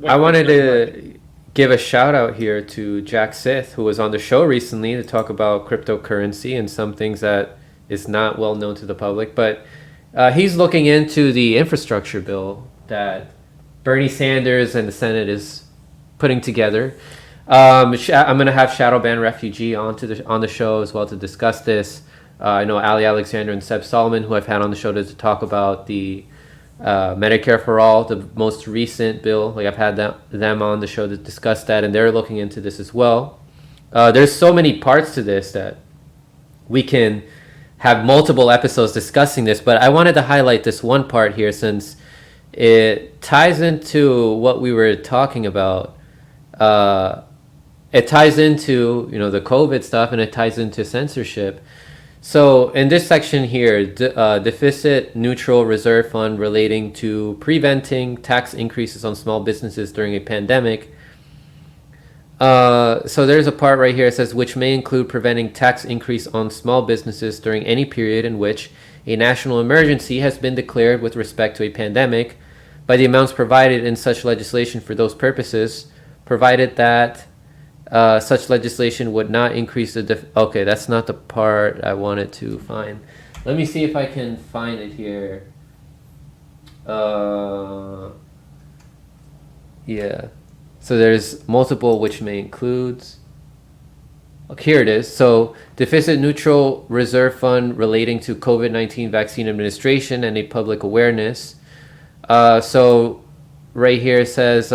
I wanted to give a shout out here to Jack Sith, who was on the show recently to talk about cryptocurrency and some things that is not well known to the public. But he's looking into the infrastructure bill that Bernie Sanders and the Senate is putting together. I'm going to have Shadowban Refugee on the show as well to discuss this. I know Ali Alexander and Seb Solomon, who I've had on the show to talk about the Medicare for All, the most recent bill. Like I've had them on the show to discuss that, and they're looking into this as well. There's so many parts to this that we can have multiple episodes discussing this, but I wanted to highlight this one part here since it ties into what we were talking about. It ties into the COVID stuff, and it ties into censorship. So in this section here, deficit neutral reserve fund relating to preventing tax increases on small businesses during a pandemic. So there's a part right here that says which may include preventing tax increase on small businesses during any period in which a national emergency has been declared with respect to a pandemic by the amounts provided in such legislation for those purposes, provided that such legislation would not increase the okay, that's not the part I wanted to find. Let me see if I can find it here. Yeah. So there's multiple which may include. Okay, here it is. So deficit neutral reserve fund relating to COVID-19 vaccine administration and a public awareness. So right here it says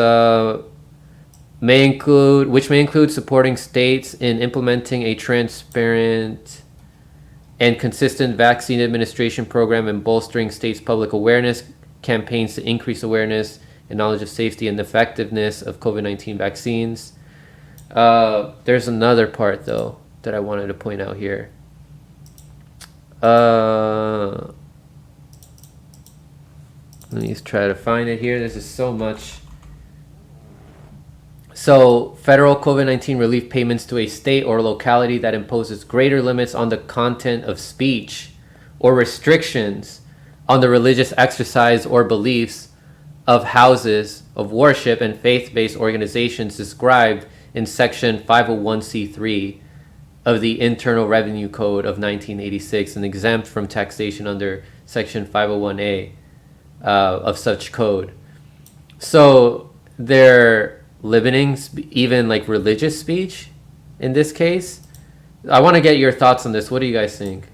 which may include supporting states in implementing a transparent and consistent vaccine administration program and bolstering states' public awareness campaigns to increase awareness and knowledge of safety and effectiveness of COVID-19 vaccines. There's another part, though, that I wanted to point out here. Let me just try to find it here. There's just so much. So, federal COVID-19 relief payments to a state or locality that imposes greater limits on the content of speech or restrictions on the religious exercise or beliefs of houses of worship and faith-based organizations described in Section 501c3 of the Internal Revenue Code of 1986 and exempt from taxation under Section 501a of such code. So they're limiting even like religious speech in this case. I want to get your thoughts on this. What do you guys think?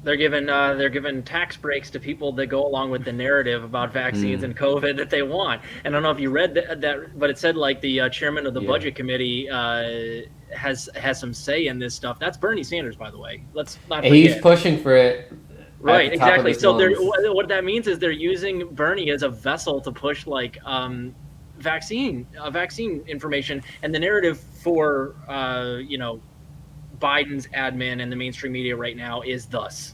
They're given tax breaks to people that go along with the narrative about vaccines and COVID that they want. And I don't know if you read that, but it said like the chairman of the budget committee has some say in this stuff. That's Bernie Sanders, by the way. Let's not forget. He's pushing for it. Right, exactly. So what that means is they're using Bernie as a vessel to push like vaccine information, and the narrative for Biden's admin and the mainstream media right now is thus: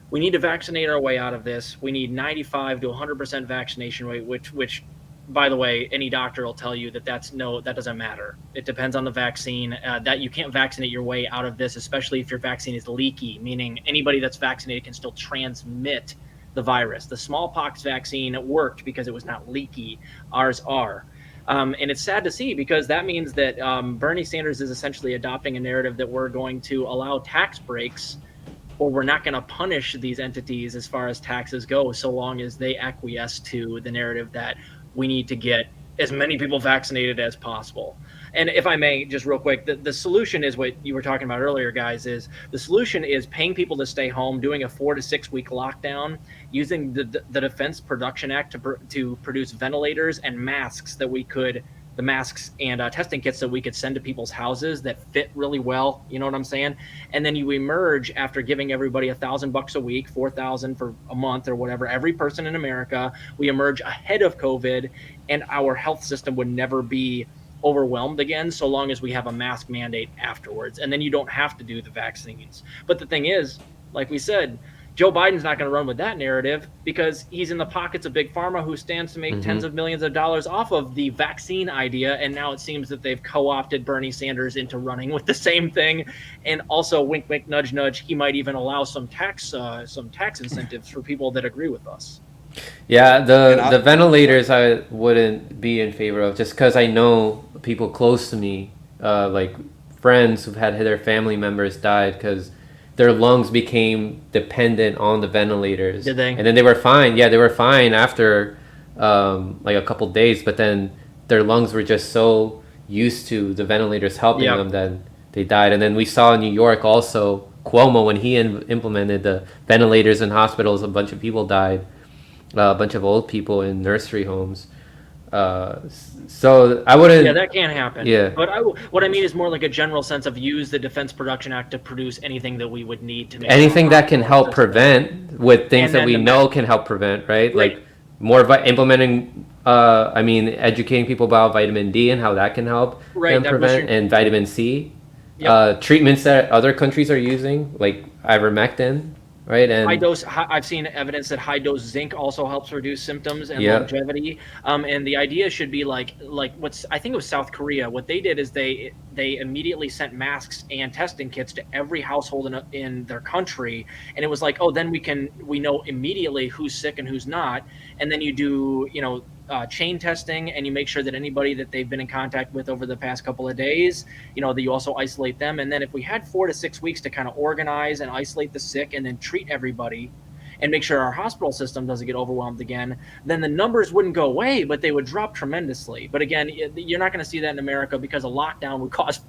we need to vaccinate our way out of this. We need 95 to 100% vaccination rate, which, by the way, any doctor will tell you that that doesn't matter. It depends on the vaccine. That you can't vaccinate your way out of this, especially if your vaccine is leaky, meaning anybody that's vaccinated can still transmit the virus. The smallpox vaccine worked because it was not leaky. Ours are. And it's sad to see because that means that Bernie Sanders is essentially adopting a narrative that we're going to allow tax breaks, or we're not going to punish these entities as far as taxes go, so long as they acquiesce to the narrative that we need to get as many people vaccinated as possible. And if I may, just real quick, the solution is what you were talking about earlier, guys, is the solution is paying people to stay home, doing a 4 to 6 week lockdown, using the Defense Production Act to produce ventilators and masks the masks and testing kits that we could send to people's houses that fit really well. You know what I'm saying? And then you emerge after giving everybody $1,000 a week, 4,000 for a month or whatever, every person in America, we emerge ahead of COVID, and our health system would never be overwhelmed again, so long as we have a mask mandate afterwards. And then you don't have to do the vaccines. But the thing is, like we said, Joe Biden's not going to run with that narrative because he's in the pockets of Big Pharma, who stands to make tens of millions of dollars off of the vaccine idea. And now it seems that they've co-opted Bernie Sanders into running with the same thing. And also, wink, wink, nudge, nudge, he might even allow some tax incentives for people that agree with us. Yeah, And the ventilators I wouldn't be in favor of just because I know people close to me, like friends who've had their family members died because their lungs became dependent on the ventilators, Did they? and then they were fine. Yeah, they were fine after like a couple days, but then their lungs were just so used to the ventilators helping Yep. them that they died. And then we saw in New York also Cuomo when he implemented the ventilators in hospitals, a bunch of people died, a bunch of old people in nursery homes. So I Yeah, wouldn't. that can happen. Yeah, But what I mean is more like a general sense of use the Defense Production Act to produce anything that we would need to make sure our anything that can hospital help system. prevent with things And that then we the know can help prevent, right? right, Like implementing. I mean, educating people about vitamin D and how that can help right, them that boosts your prevent, and vitamin C. yep. Treatments that other countries are using, like ivermectin, right? High And dose. I've seen evidence that high dose zinc also helps reduce symptoms and yeah, longevity. And the idea should be like what's I think it was South Korea. What they did is they immediately sent masks and testing kits to every household in their country, and it was like, oh, then we know immediately who's sick and who's not, and then you do chain testing, and you make sure that anybody that they've been in contact with over the past couple of days, that you also isolate them. And then if we had 4 to 6 weeks to kind of organize and isolate the sick and then treat everybody and make sure our hospital system doesn't get overwhelmed again, then the numbers wouldn't go away, but they would drop tremendously. But again, you're not going to see that in America because a lockdown would cause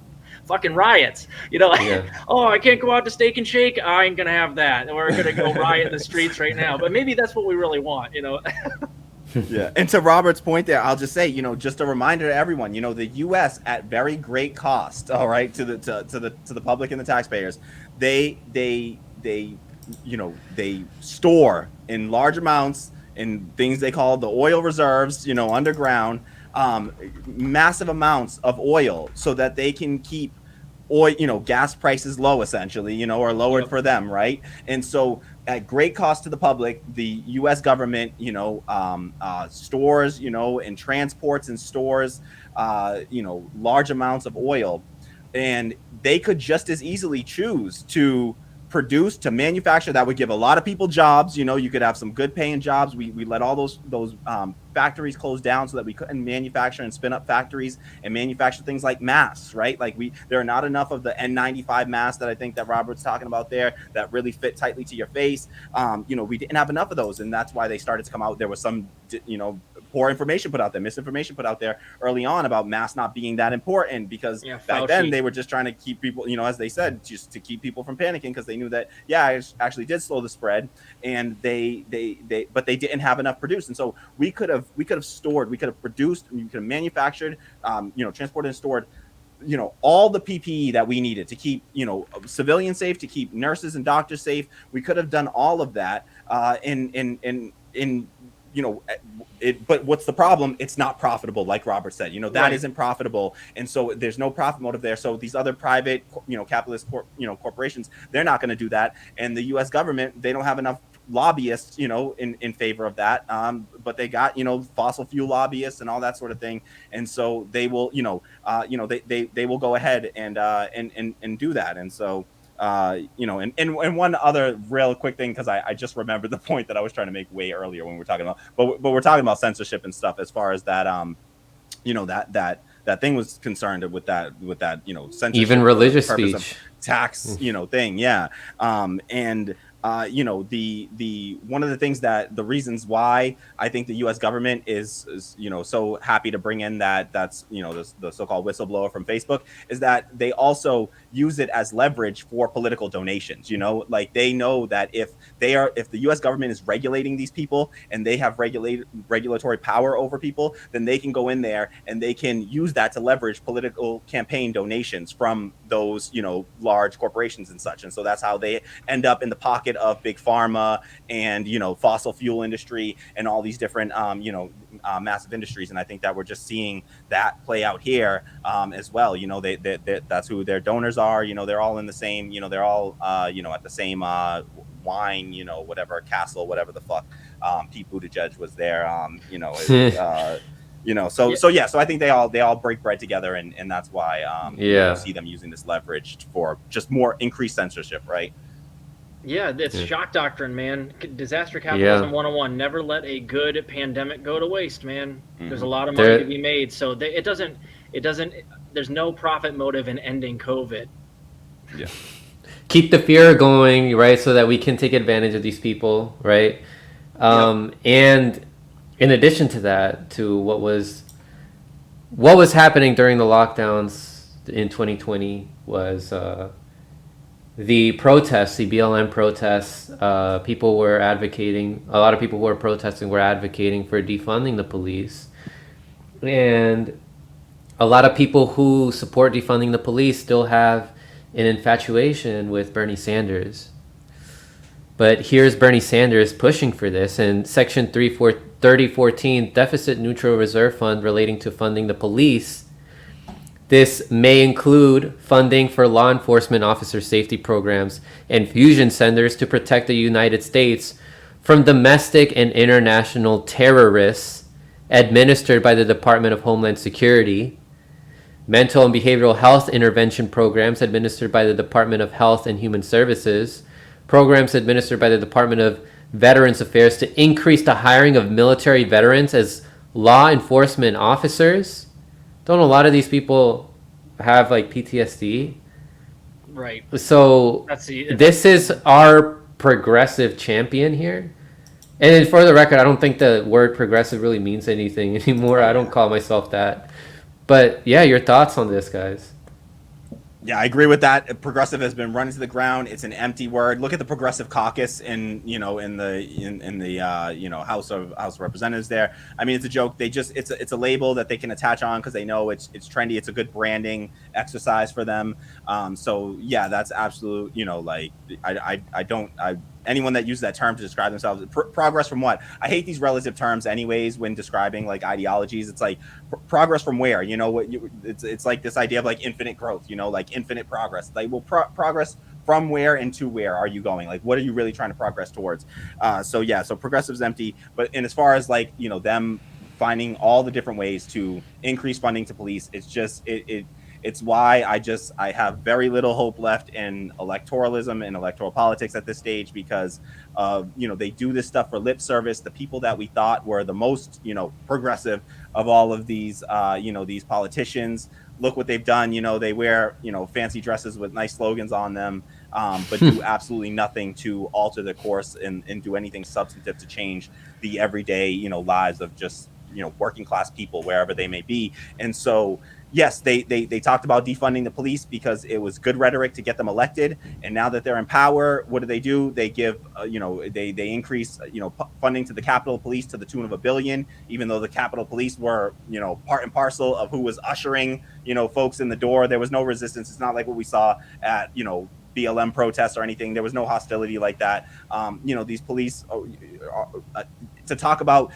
fucking riots. yeah. Oh, I can't go out to Steak and Shake. I ain't going to have that. We're going to go riot in the streets right now. But maybe that's what we really want. Yeah, and to Robert's point there, I'll just say, just a reminder to everyone, the U.S. at very great cost, all right, to the public and the taxpayers, they store in large amounts in things they call the oil reserves, underground, massive amounts of oil so that they can keep oil, gas prices low, essentially, or lowered Yep. for them, right? And so at great cost to the public, the U.S. government, stores, and transports and stores, large amounts of oil, and they could just as easily choose to manufacture. That would give a lot of people jobs. You could have some good paying jobs. We let all those factories close down so that we couldn't manufacture and spin up factories and manufacture things like masks, right? Like there are not enough of the N95 masks that I think that Robert's talking about there that really fit tightly to your face. We didn't have enough of those, and that's why they started to come out. There was some poor information put out there, misinformation put out there early on about masks not being that important, because back then they were just trying to keep people, as they said, just to keep people from panicking, because they knew that it actually did slow the spread, and but they didn't have enough produced. And so we could have stored, we could have produced, we could have manufactured, transported and stored all the PPE that we needed to keep, civilians safe, to keep nurses and doctors safe. We could have done all of that but what's the problem? It's not profitable, like Robert said. That Right. isn't profitable, and so there's no profit motive there. So these other private, capitalist, corporations, they're not going to do that. And the U.S. government, they don't have enough lobbyists, in favor of that. But they got, fossil fuel lobbyists and all that sort of thing, and so they will, they will go ahead and do that. And so. And one other real quick thing, because I just remembered the point that I was trying to make way earlier when we were talking about, but we're talking about censorship and stuff, as far as that, that thing was concerned with that, censorship, Even religious purpose of speech. tax, thing. Yeah. And the one of the things that the reasons why I think the U.S. government is so happy to bring in that's the so-called whistleblower from Facebook, is that they also use it as leverage for political donations. Like they know that if the U.S. government is regulating these people and they have regulatory power over people, then they can go in there and they can use that to leverage political campaign donations from those large corporations and such. And so that's how they end up in the pocket of big pharma and fossil fuel industry and all these different massive industries. And I think that we're just seeing that play out here as well. They that's who their donors are. They're all in the same. They're all at the same wine. Whatever castle, whatever the fuck. Pete Buttigieg was there. So I think they all break bread together, and that's why you see them using this leverage for just more increased censorship, right? Yeah, it's Yeah. shock doctrine, man. Disaster capitalism Yeah. 101. Never let a good pandemic go to waste, man. There's a Hmm. lot of money to There be made. So it doesn't, there's no profit motive in ending COVID. Yeah. keep the fear going, right? So that we can take advantage of these people, right? Yep. And in addition to that, to what was happening during the lockdowns in 2020 was the protests, the BLM protests. People were advocating. A lot of people who were protesting were advocating for defunding the police, and a lot of people who support defunding the police still have an infatuation with Bernie Sanders. But here's Bernie Sanders pushing for this, and Section 3014 Deficit Neutral Reserve Fund relating to funding the police. This may include funding for law enforcement officer safety programs and fusion centers to protect the United States from domestic and international terrorists administered by the Department of Homeland Security, mental and behavioral health intervention programs administered by the Department of Health and Human Services, programs administered by the Department of Veterans Affairs to increase the hiring of military veterans as law enforcement officers. Don't a lot of these people have like PTSD? Right. So That's the this is our progressive champion here. And for the record, I don't think the word progressive really means anything anymore. I don't call myself that. But yeah, your thoughts on this, guys? Yeah, I agree with that. Progressive has been run into the ground. It's an empty word. Look at the Progressive Caucus in the House of Representatives. There, I mean, it's a joke. It's a label that they can attach on because they know it's trendy. It's a good branding exercise for them. So yeah, that's absolute. Anyone that uses that term to describe themselves, progress from what? I hate these relative terms anyways when describing like ideologies. It's like progress from where? It's like this idea of like infinite growth, like infinite progress. Like, well, progress from where and to where are you going? Like, what are you really trying to progress towards? So progressive's empty. And as far as like, them finding all the different ways to increase funding to police, it's just, it's why I have very little hope left in electoralism and electoral politics at this stage, because they do this stuff for lip service. The people that we thought were the most progressive of all of these these politicians, look what they've done. They wear fancy dresses with nice slogans on them, but do absolutely nothing to alter the course and do anything substantive to change the everyday lives of just working class people wherever they may be. And so yes, they talked about defunding the police because it was good rhetoric to get them elected. And now that they're in power, what do? They give, they increase, funding to the Capitol Police to the tune of $1 billion, even though the Capitol Police were, part and parcel of who was ushering, folks in the door. There was no resistance. It's not like what we saw at, BLM protests or anything. There was no hostility like that. These police to talk about,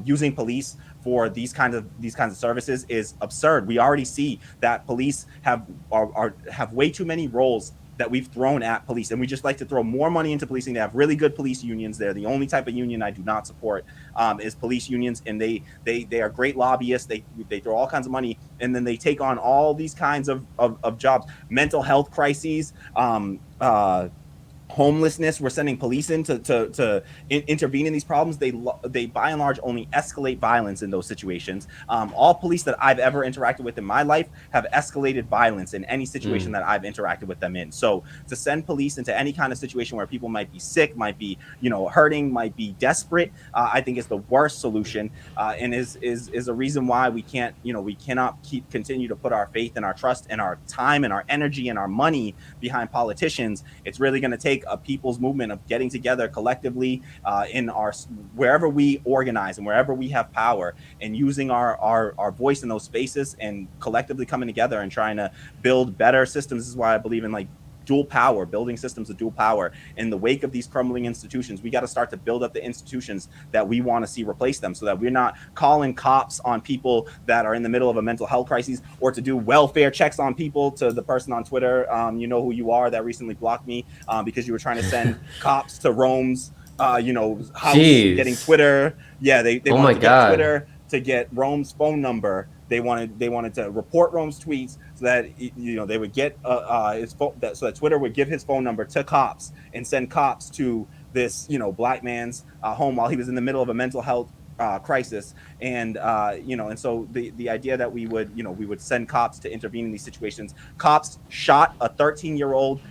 using police for these kinds of services is absurd. We already see that police have way too many roles that we've thrown at police, and we just like to throw more money into policing. They have really good police unions. They're the only type of union I do not support, is police unions, and they are great lobbyists. They throw all kinds of money, and then they take on all these kinds of jobs, mental health crises, homelessness. We're sending police in to intervene in these problems. They by and large only escalate violence in those situations. All police that I've ever interacted with in my life have escalated violence in any situation that I've interacted with them in. So to send police into any kind of situation where people might be sick, might be hurting, might be desperate, I think is the worst solution, and is a reason why we cannot continue to put our faith and our trust and our time and our energy and our money behind politicians. It's really going to take a people's movement of getting together collectively in our wherever we organize and wherever we have power, and using our voice in those spaces and collectively coming together and trying to build better systems. This is why I believe in like dual power, building systems of dual power. In the wake of these crumbling institutions, we got to start to build up the institutions that we want to see replace them, so that we're not calling cops on people that are in the middle of a mental health crisis, or to do welfare checks on people. To the person on Twitter, you know who you are, that recently blocked me because you were trying to send cops to Rome's house. Jeez. Getting Twitter. Yeah, they Oh want my to God. get Twitter to get Rome's phone number They wanted to report Rome's tweets so that they would get his phone, so that Twitter would give his phone number to cops and send cops to this black man's home while he was in the middle of a mental health crisis. And and so the idea that we would send cops to intervene in these situations. Cops shot a 13-year-old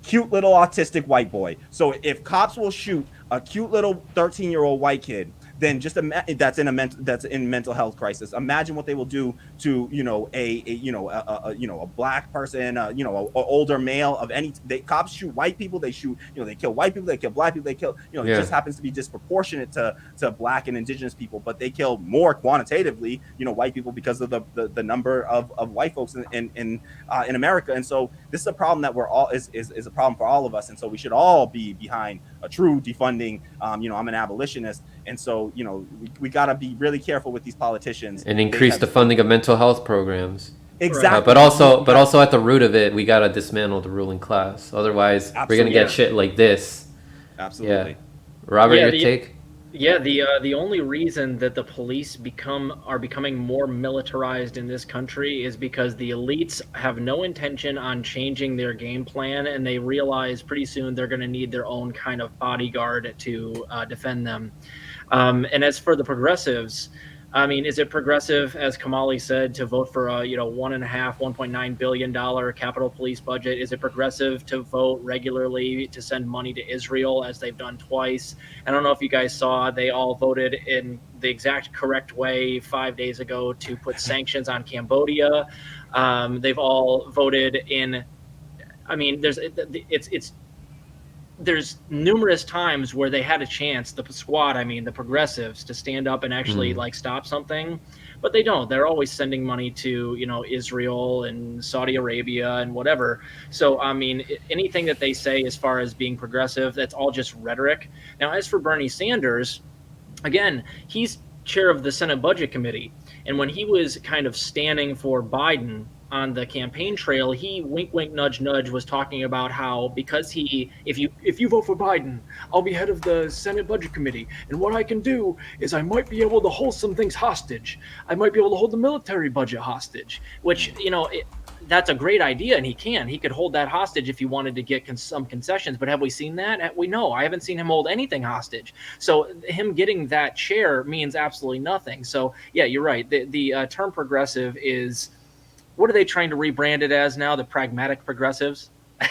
cute little autistic white boy. So if cops will shoot a cute little 13-year-old white kid, then that's in mental health crisis. Imagine what they will do to a black person, a older male of any. Cops shoot white people. They shoot they kill white people. They kill black people. They kill It just happens to be disproportionate to black and indigenous people, but they kill more quantitatively white people because of the number of white folks in America. And so this is a problem that is a problem for all of us. And so we should all be behind a true defunding. I'm an abolitionist, and so we got to be really careful with these politicians and increase the funding of mental health programs. Exactly. But also at the root of it, we got to dismantle the ruling class. Otherwise, we're going to get shit like this. Absolutely. Yeah. Robert, your take? Yeah, the only reason that the police are becoming more militarized in this country is because the elites have no intention on changing their game plan, and they realize pretty soon they're going to need their own kind of bodyguard to defend them. And as for the progressives, I mean, is it progressive, as Kamali said, to vote for a $1.9 billion Capitol Police budget? Is it progressive to vote regularly to send money to Israel, as they've done twice? I don't know if you guys saw, they all voted in the exact correct way 5 days ago to put sanctions on Cambodia. They've all voted in. I mean, there's numerous times where they had a chance, the squad, the progressives, to stand up and actually stop something, but they don't. They're always sending money to Israel and Saudi Arabia and whatever. So anything that they say as far as being progressive, that's all just rhetoric. Now, as for Bernie Sanders, again, he's chair of the Senate Budget Committee, and when he was kind of standing for Biden on the campaign trail, he wink, wink, nudge, nudge was talking about how because if you vote for Biden, I'll be head of the Senate Budget Committee, and what I can do is I might be able to hold some things hostage. I might be able to hold the military budget hostage, which that's a great idea, and he could hold that hostage if he wanted to get some concessions. But have we seen that? I haven't seen him hold anything hostage. So him getting that chair means absolutely nothing. So yeah, you're right. The term progressive is. What are they trying to rebrand it as now? The pragmatic progressives?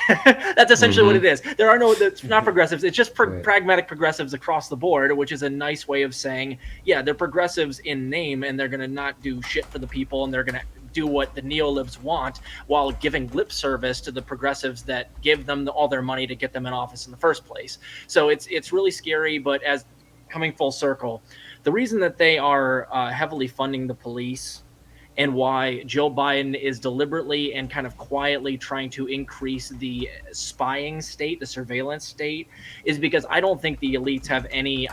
That's essentially what it is. There are it's not progressives. It's just pragmatic progressives across the board, which is a nice way of saying, yeah, they're progressives in name, and they're going to not do shit for the people, and they're going to do what the neolibs want while giving lip service to the progressives that give them all their money to get them in office in the first place. So it's really scary, but as coming full circle, the reason that they are heavily funding the police and why Joe Biden is deliberately and kind of quietly trying to increase the spying state, the surveillance state, is because I don't think the elites have any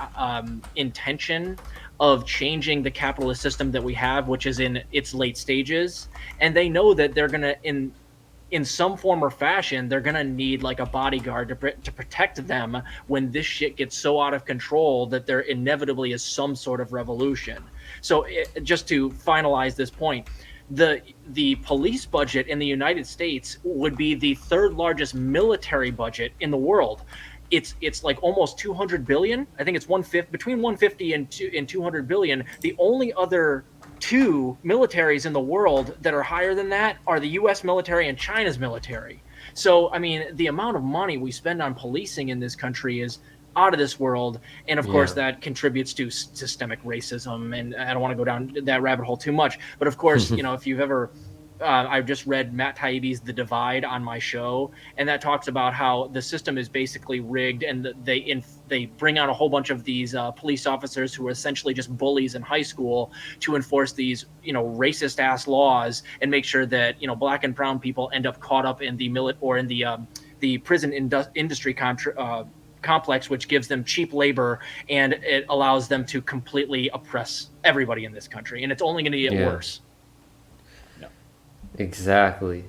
intention of changing the capitalist system that we have, which is in its late stages. And they know that they're going to, in some form or fashion, they're going to need like a bodyguard to protect them when this shit gets so out of control that there inevitably is some sort of revolution. So just to finalize this point, the police budget in the United States would be the third largest military budget in the world. It's like almost 200 billion. I think it's between 150 and 200 billion. The only other two militaries in the world that are higher than that are the U.S. military and China's military. So, the amount of money we spend on policing in this country is out of this world. And of course, that contributes to systemic racism. And I don't want to go down that rabbit hole too much. But of course, if you've ever... I've just read Matt Taibbi's The Divide on my show, and that talks about how the system is basically rigged, and they bring out a whole bunch of these police officers who are essentially just bullies in high school to enforce these, racist ass laws and make sure that black and brown people end up caught up in the prison industry complex, which gives them cheap labor and it allows them to completely oppress everybody in this country, and it's only going to get worse. Exactly.